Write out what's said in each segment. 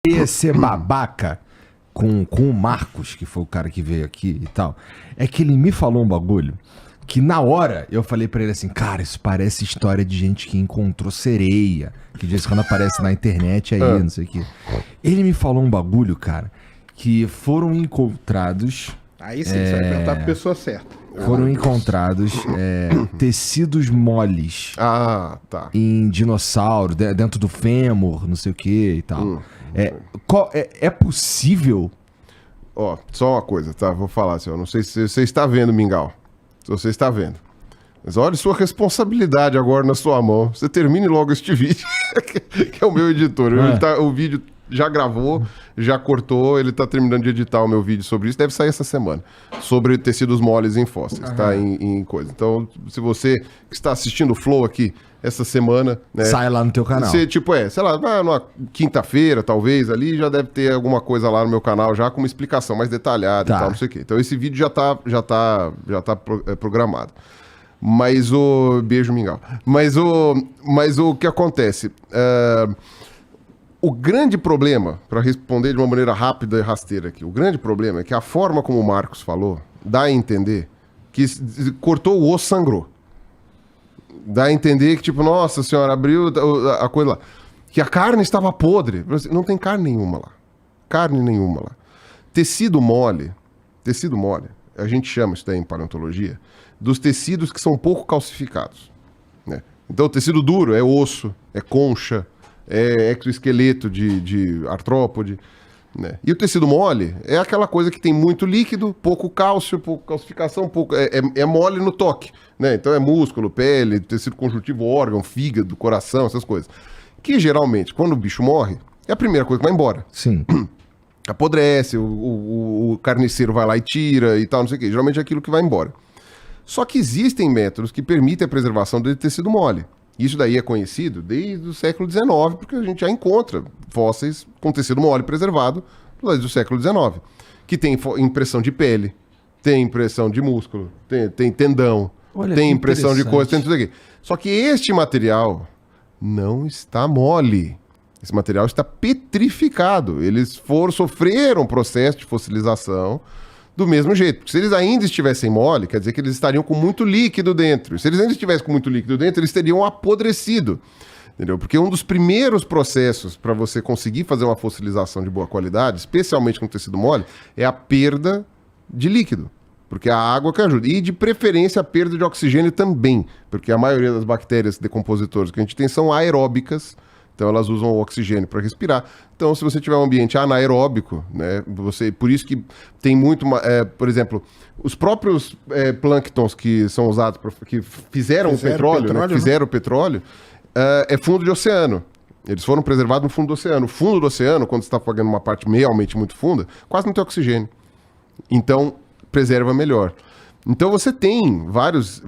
ia ser babaca com o Marcos, que foi o cara que veio aqui e tal, é que ele me falou um bagulho que na hora eu falei pra ele assim, cara, isso parece história de gente que encontrou sereia, que de vez em quando aparece na internet aí, não sei o quê. Ele me falou um bagulho, cara, que foram encontrados... Aí sim, você vai perguntar pra pessoa certa. Foram encontrados tecidos moles em dinossauro, dentro do fêmur, não sei o que e tal. É possível? Ó, só uma coisa, tá? Vou falar assim, eu não sei se você está vendo, Mingau. Se você está vendo. Mas olha sua responsabilidade agora na sua mão. Você termine logo este vídeo, que é o meu editor. O vídeo já gravou, já cortou, ele tá terminando de editar o meu vídeo sobre isso. Deve sair essa semana. Sobre tecidos moles em fósseis, tá? Em coisa. Então, se você que está assistindo o Flow aqui essa semana... né, sai lá no teu canal. Você, tipo, sei lá, numa quinta-feira, talvez, ali, já deve ter alguma coisa lá no meu canal, já com uma explicação mais detalhada e tal, não sei o quê. Então, esse vídeo já tá programado. Mas o... Beijo, Mingau. Mas o que acontece... O grande problema, para responder de uma maneira rápida e rasteira aqui, o grande problema é que a forma como o Marcos falou, dá a entender que cortou o osso, sangrou. Dá a entender que, tipo, nossa senhora, abriu a coisa lá. Que a carne estava podre. Não tem carne nenhuma lá. Carne nenhuma lá. Tecido mole, a gente chama isso daí em paleontologia, dos tecidos que são pouco calcificados, né? Então, o tecido duro é osso, é concha, é exoesqueleto de artrópode, né? E o tecido mole é aquela coisa que tem muito líquido, pouco cálcio, pouco calcificação, é mole no toque, né? Então é músculo, pele, tecido conjuntivo, órgão, fígado, coração, essas coisas. Que geralmente, quando o bicho morre, é a primeira coisa que vai embora. Sim. Apodrece, o carniceiro vai lá e tira e tal, não sei o quê. Geralmente é aquilo que vai embora. Só que existem métodos que permitem a preservação do tecido mole. Isso daí é conhecido desde o século XIX, porque a gente já encontra fósseis com tecido mole preservado desde o século XIX, que tem impressão de pele, tem impressão de músculo, tem tendão, tem impressão de coisa, tem tudo aqui. Só que este material não está mole. Esse material está petrificado. Eles sofreram um processo de fossilização do mesmo jeito. Porque se eles ainda estivessem mole, quer dizer que eles estariam com muito líquido dentro. Se eles ainda estivessem com muito líquido dentro, eles teriam apodrecido. Entendeu? Porque um dos primeiros processos para você conseguir fazer uma fossilização de boa qualidade, especialmente com tecido mole, é a perda de líquido. Porque a água que ajuda. E, de preferência, a perda de oxigênio também. Porque a maioria das bactérias decompositoras que a gente tem são aeróbicas. Então, elas usam o oxigênio para respirar. Então, se você tiver um ambiente anaeróbico, né, por isso que tem muito... por exemplo, os próprios plânctons que são usados, que fizeram o petróleo, né, fizeram o petróleo, é fundo de oceano. Eles foram preservados no fundo do oceano. O fundo do oceano, quando você está pagando uma parte realmente muito funda, quase não tem oxigênio. Então, preserva melhor. Então, você tem várias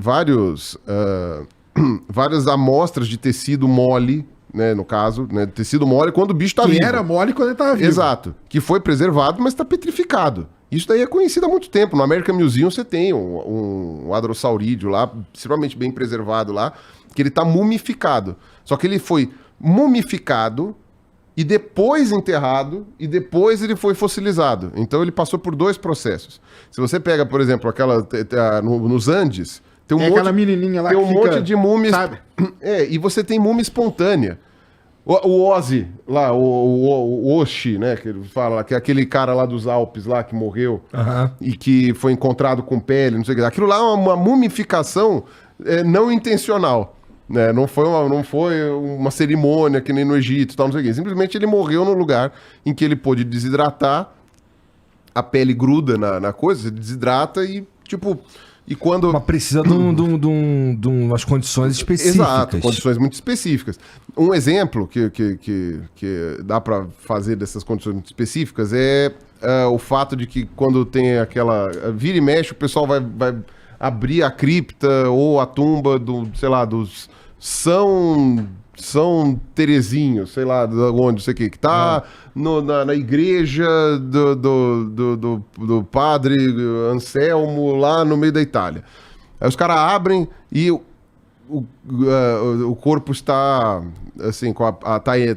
amostras de tecido mole, né, no caso, né, tecido mole quando o bicho tá vivo. Que era mole quando ele tava vivo. Exato. Que foi preservado, mas está petrificado. Isso daí é conhecido há muito tempo. No American Museum você tem um hadrossaurídeo lá, extremamente bem preservado lá, que ele tá mumificado. Só que ele foi mumificado e depois enterrado e depois ele foi fossilizado. Então ele passou por 2 processos. Se você pega, por exemplo, nos Andes... Tem aquela menininha lá tem que um fica, monte de múmias. sabe? E você tem múmia espontânea. O Ozzy, lá, o Oshi, né? Que ele fala, que é aquele cara lá dos Alpes lá que morreu e que foi encontrado com pele, não sei o que. Aquilo lá é uma mumificação não intencional. Né? Não foi uma cerimônia que nem no Egito, tal, não sei o que. Simplesmente ele morreu no lugar em que ele pôde desidratar, a pele gruda na coisa, desidrata e, tipo. E quando... Mas precisa de umas condições específicas. Exato, condições muito específicas. Um exemplo que dá para fazer dessas condições muito específicas é o fato de que quando tem aquela... Vira e mexe, o pessoal vai abrir a cripta ou a tumba dos São Terezinho, sei lá, de onde, não sei o que tá na igreja do padre Anselmo, lá no meio da Itália. Aí os caras abrem e o corpo está, assim,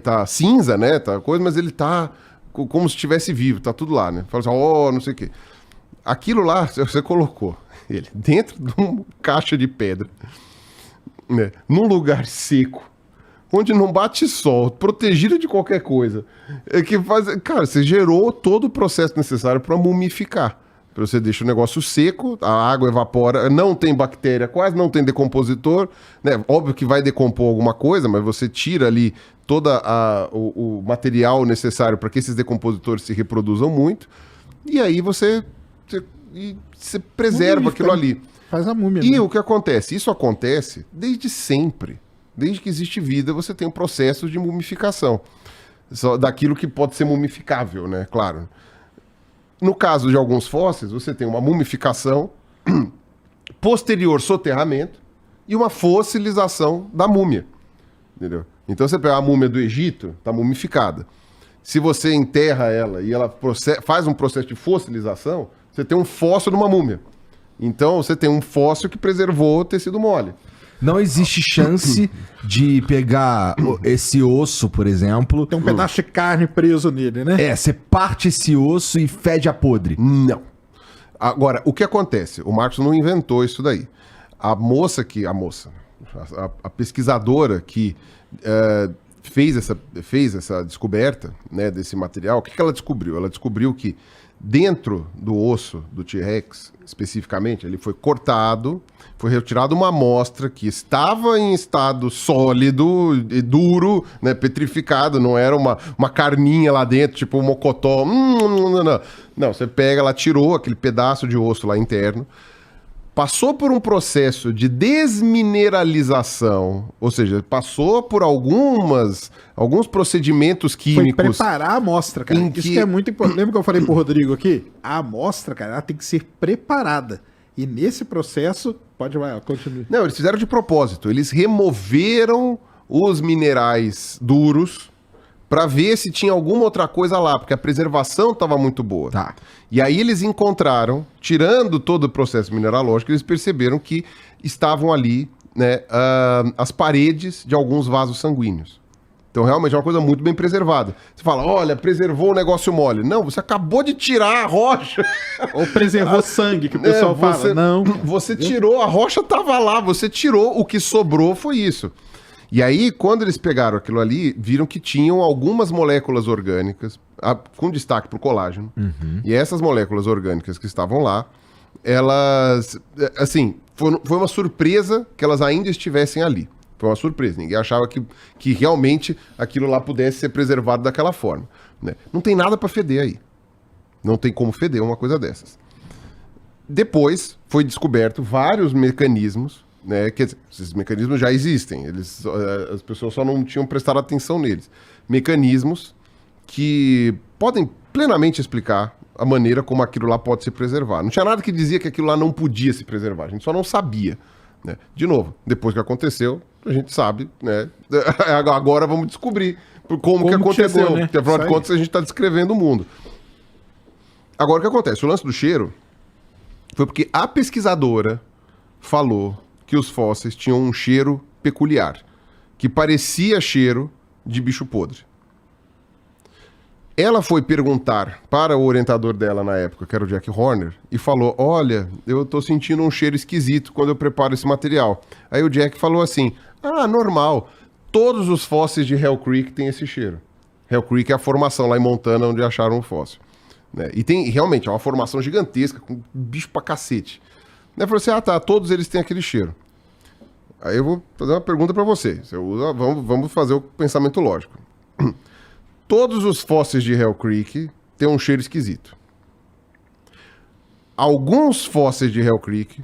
tá cinza, né, tá coisa, mas ele tá como se estivesse vivo, tá tudo lá, né? Fala assim, não sei o quê. Aquilo lá, você colocou ele dentro de uma caixa de pedra, né? Num lugar seco, onde não bate sol, protegido de qualquer coisa. Cara, você gerou todo o processo necessário para mumificar. Você deixa o negócio seco, a água evapora, não tem bactéria quase, não tem decompositor, né? Óbvio que vai decompor alguma coisa, mas você tira ali todo o material necessário para que esses decompositores se reproduzam muito, e aí você preserva aquilo ali. Faz a múmia. E o que acontece? Isso acontece desde sempre. Desde que existe vida, você tem um processo de mumificação. Só daquilo que pode ser mumificável, né? Claro. No caso de alguns fósseis, você tem uma mumificação, posterior soterramento e uma fossilização da múmia. Entendeu? Então você pega a múmia do Egito, está mumificada. Se você enterra ela e ela faz um processo de fossilização, você tem um fóssil de uma múmia. Então você tem um fóssil que preservou o tecido mole. Não existe chance de pegar esse osso, por exemplo. Tem um pedaço de carne preso nele, né? Você parte esse osso e fede a podre. Não. Agora, o que acontece? O Marcos não inventou isso daí. A pesquisadora que fez essa descoberta, né, desse material, o que ela descobriu? Ela descobriu que dentro do osso do T-Rex, especificamente, ele foi cortado, foi retirada uma amostra que estava em estado sólido e duro, né, petrificado, não era uma carninha lá dentro, tipo um mocotó. Não, você pega, ela tirou aquele pedaço de osso lá interno, passou por um processo de desmineralização, ou seja, passou por alguns procedimentos químicos. Foi preparar a amostra, cara. Isso que é muito importante. Lembra que eu falei pro Rodrigo aqui? A amostra, cara, ela tem que ser preparada. E nesse processo, continue. Não, eles fizeram de propósito. Eles removeram os minerais duros para ver se tinha alguma outra coisa lá, porque a preservação estava muito boa. Tá. E aí eles encontraram, tirando todo o processo mineralógico, eles perceberam que estavam ali, né, as paredes de alguns vasos sanguíneos. Então realmente é uma coisa muito bem preservada. Você fala, olha, preservou o negócio mole. Não, você acabou de tirar a rocha. Ou preservou sangue, que o pessoal fala. Não. Você tirou, a rocha estava lá, você tirou, o que sobrou foi isso. E aí, quando eles pegaram aquilo ali, viram que tinham algumas moléculas orgânicas, com destaque para o colágeno. Uhum. E essas moléculas orgânicas que estavam lá, elas, assim, foi uma surpresa que elas ainda estivessem ali. Foi uma surpresa. Ninguém achava que realmente aquilo lá pudesse ser preservado daquela forma, né? Não tem nada para feder aí. Não tem como feder uma coisa dessas. Depois foi descoberto vários mecanismos, né? Quer dizer, esses mecanismos já existem. As pessoas só não tinham prestado atenção neles. Mecanismos que podem plenamente explicar a maneira como aquilo lá pode se preservar. Não tinha nada que dizia que aquilo lá não podia se preservar. A gente só não sabia, né? De novo, depois que aconteceu, a gente sabe, né? Agora vamos descobrir como que aconteceu. Chegou, né? Porque, afinal de contas, a gente está descrevendo o mundo. Agora, o que acontece? O lance do cheiro foi porque a pesquisadora falou que os fósseis tinham um cheiro peculiar, que parecia cheiro de bicho podre. Ela foi perguntar para o orientador dela na época, que era o Jack Horner, e falou, olha, eu tô sentindo um cheiro esquisito quando eu preparo esse material. Aí o Jack falou assim, normal, todos os fósseis de Hell Creek têm esse cheiro. Hell Creek é a formação lá em Montana onde acharam um fóssil, né? E tem, realmente, é uma formação gigantesca, com bicho pra cacete. Ele falou assim, todos eles têm aquele cheiro. Aí eu vou fazer uma pergunta para você. Vamos fazer o pensamento lógico. Todos os fósseis de Hell Creek têm um cheiro esquisito. Alguns fósseis de Hell Creek,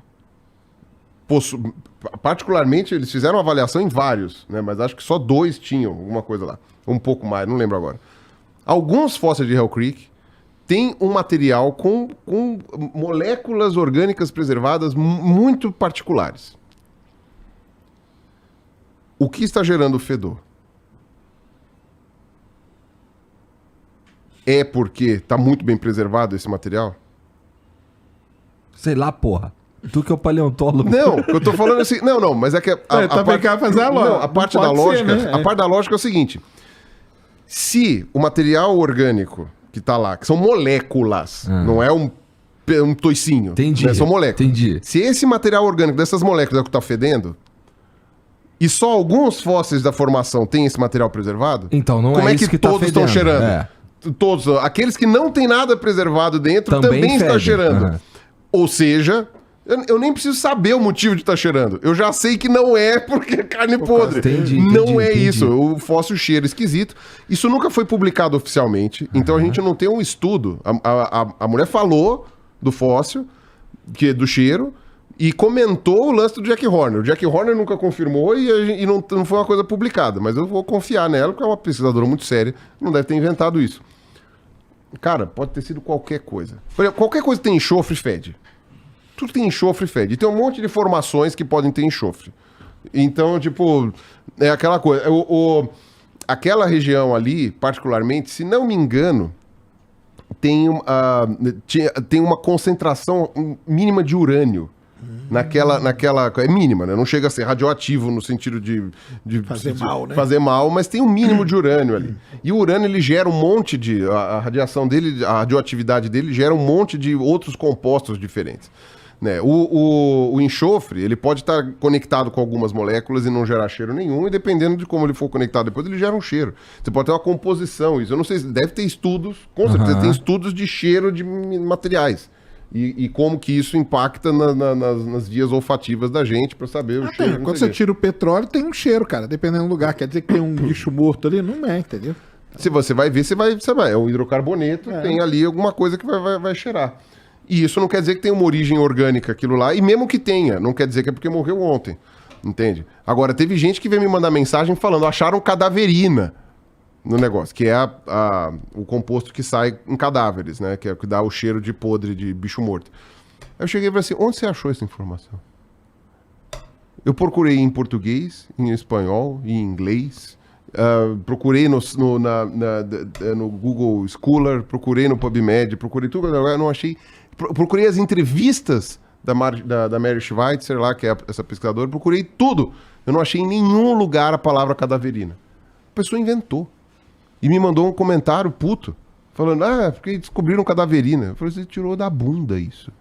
particularmente, eles fizeram uma avaliação em vários, né? Mas acho que só 2 tinham alguma coisa lá. Um pouco mais, não lembro agora. Alguns fósseis de Hell Creek têm um material com moléculas orgânicas preservadas muito particulares. O que está gerando o fedor? É porque está muito bem preservado esse material? Sei lá, porra. Tu que é o paleontólogo. Não, eu tô falando assim... Não, mas é que... A parte da lógica é o seguinte. Se o material orgânico que tá lá, que são moléculas, não é um toicinho. Entendi. Né? São moléculas. Entendi. Se esse material orgânico dessas moléculas é o que tá fedendo, e só alguns fósseis da formação têm esse material preservado, Então, não como é é isso que que tá todos estão fedendo? cheirando? É. Todos. Aqueles que não tem nada preservado dentro também estão fedem. cheirando. Aham. Ou seja, eu nem preciso saber o motivo de estar cheirando. Eu já sei que não é porque é carne podre. Entendi, não é entendi. isso. O fóssil cheira esquisito. Isso nunca foi publicado oficialmente. Então a gente não tem um estudo. A mulher falou do fóssil, do cheiro, e comentou o lance do Jack Horner. O Jack Horner nunca confirmou e não foi uma coisa publicada. Mas eu vou confiar nela, porque é uma pesquisadora muito séria. Não deve ter inventado isso. Cara, pode ter sido qualquer coisa. Por exemplo, qualquer coisa que tem enxofre, fede. Tudo tem enxofre e fede. E tem um monte de formações que podem ter enxofre. Então, tipo, é aquela coisa. Aquela região ali, particularmente, se não me engano, tem uma concentração mínima de urânio. Naquela. É mínima, né? Não chega a ser radioativo no sentido de Fazer mal, né? Fazer mal, mas tem um mínimo de urânio ali. E o urânio, ele gera um monte de. A radiação dele, a radioatividade dele, gera um monte de outros compostos diferentes. Né? O enxofre, ele pode estar conectado com algumas moléculas e não gerar cheiro nenhum, e dependendo de como ele for conectado depois, ele gera um cheiro. Você pode ter uma composição, isso. Eu não sei, deve ter estudos, com certeza, tem estudos de cheiro de materiais. E como que isso impacta nas vias olfativas da gente pra saber o cheiro. Quando você tira o petróleo, tem um cheiro, cara. Dependendo do lugar. Quer dizer que tem um bicho morto ali? Não é, entendeu? Se você vai ver, você vai. É um hidrocarboneto, tem ali alguma coisa que vai cheirar. E isso não quer dizer que tem uma origem orgânica aquilo lá. E mesmo que tenha, não quer dizer que é porque morreu ontem. Entende? Agora, teve gente que veio me mandar mensagem falando, acharam cadaverina no negócio, que é o composto que sai em cadáveres, né? Que é o que dá o cheiro de podre, de bicho morto. Aí eu cheguei e falei assim, onde você achou essa informação? Eu procurei em português, em espanhol, em inglês, procurei no Google Scholar, procurei no PubMed, procurei tudo, eu não achei... Procurei as entrevistas da Mary Schweitzer lá, que é essa pesquisadora, procurei tudo. Eu não achei em nenhum lugar a palavra cadaverina. A pessoa inventou. E me mandou um comentário puto, falando, porque descobriram cadaverina. Eu falei, você tirou da bunda isso.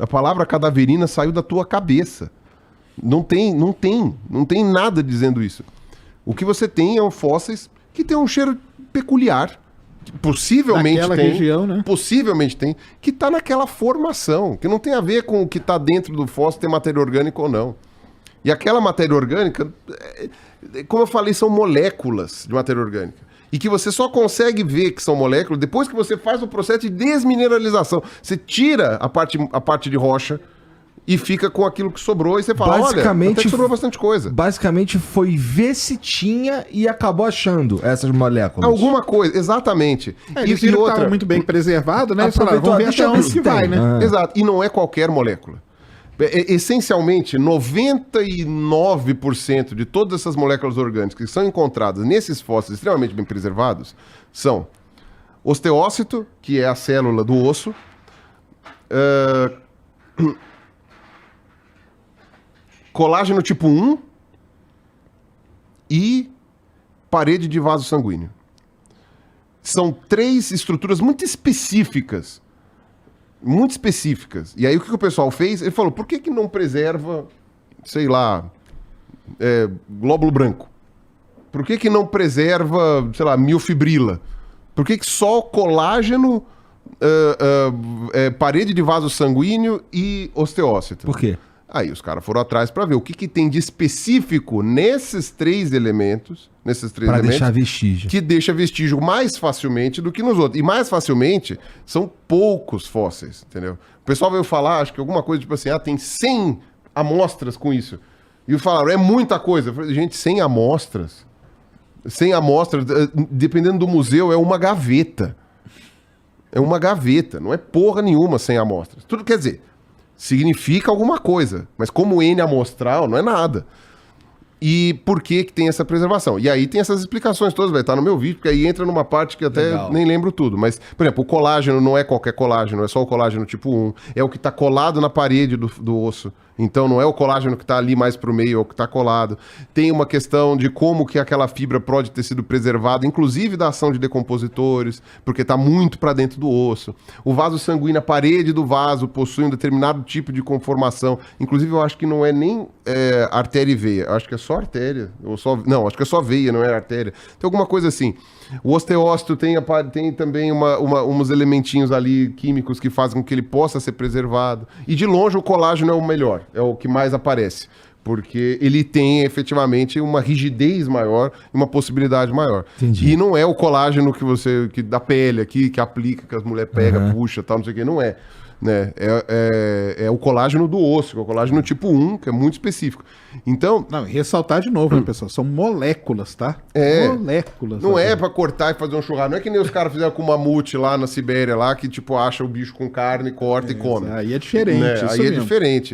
A palavra cadaverina saiu da tua cabeça. Não tem nada dizendo isso. O que você tem é fósseis que tem um cheiro peculiar. Possivelmente naquela tem. Região, né? Possivelmente tem. Que está naquela formação. Que não tem a ver com o que está dentro do fóssil, ter matéria orgânica ou não. E aquela matéria orgânica, como eu falei, são moléculas de matéria orgânica. E que você só consegue ver que são moléculas depois que você faz o processo de desmineralização. Você tira a parte de rocha e fica com aquilo que sobrou e você fala, olha, até que sobrou bastante coisa. Basicamente foi ver se tinha e acabou achando essas moléculas. Alguma coisa, exatamente. Eles viram que estava muito bem preservado, né? Eles falaram, vamos ver até onde que vai, né? Exato, e não é qualquer molécula. Essencialmente, 99% de todas essas moléculas orgânicas que são encontradas nesses fósseis extremamente bem preservados são osteócito, que é a célula do osso, colágeno tipo 1 e parede de vaso sanguíneo. São 3 estruturas muito específicas. Muito específicas. E aí o que o pessoal fez? Ele falou, por que não preserva, sei lá, glóbulo branco? Por que não preserva, sei lá, miofibrila? Por que só colágeno, parede de vaso sanguíneo e osteócito? Por quê? Aí os caras foram atrás para ver o que tem de específico nesses 3 elementos, para deixar vestígio. que deixa vestígio mais facilmente do que nos outros. E mais facilmente são poucos fósseis, entendeu? O pessoal veio falar, acho que alguma coisa tipo assim, tem 100 amostras com isso. E falaram, é muita coisa. Eu falei, gente, 100 amostras, dependendo do museu, é uma gaveta. É uma gaveta, não é porra nenhuma 100 amostras. Tudo quer dizer... significa alguma coisa, mas como N amostral, não é nada. E por que tem essa preservação? E aí tem essas explicações todas, vai estar no meu vídeo, porque aí entra numa parte que até nem lembro tudo. Mas, por exemplo, o colágeno não é qualquer colágeno, é só o colágeno tipo 1. É o que está colado na parede do osso. Então não é o colágeno que está ali mais para o meio, é o que está colado. Tem uma questão de como que aquela fibra pode ter sido preservada, inclusive da ação de decompositores, porque está muito para dentro do osso. O vaso sanguíneo, a parede do vaso possui um determinado tipo de conformação. Inclusive eu acho que não é nem artéria e veia, eu acho que é só artéria. Não, acho que é só veia, não é artéria. Tem alguma coisa assim. O osteócito tem também uns elementinhos ali químicos que fazem com que ele possa ser preservado. E de longe o colágeno é o melhor, é o que mais aparece. Porque ele tem efetivamente uma rigidez maior e uma possibilidade maior. Entendi. E não é o colágeno que da pele aqui, que aplica, que as mulheres pegam, puxa, tal, não sei o que, não é. Né? É o colágeno do osso, que é o colágeno tipo 1, que é muito específico. Então. Não, e ressaltar de novo, né, pessoal? São moléculas, tá? Moléculas. Não é pra cortar e fazer um churrasco. Não é que nem os caras fizeram com o mamute lá na Sibéria, lá, que tipo acha o bicho com carne, corta e come. Aí é diferente. Né? Aí é diferente.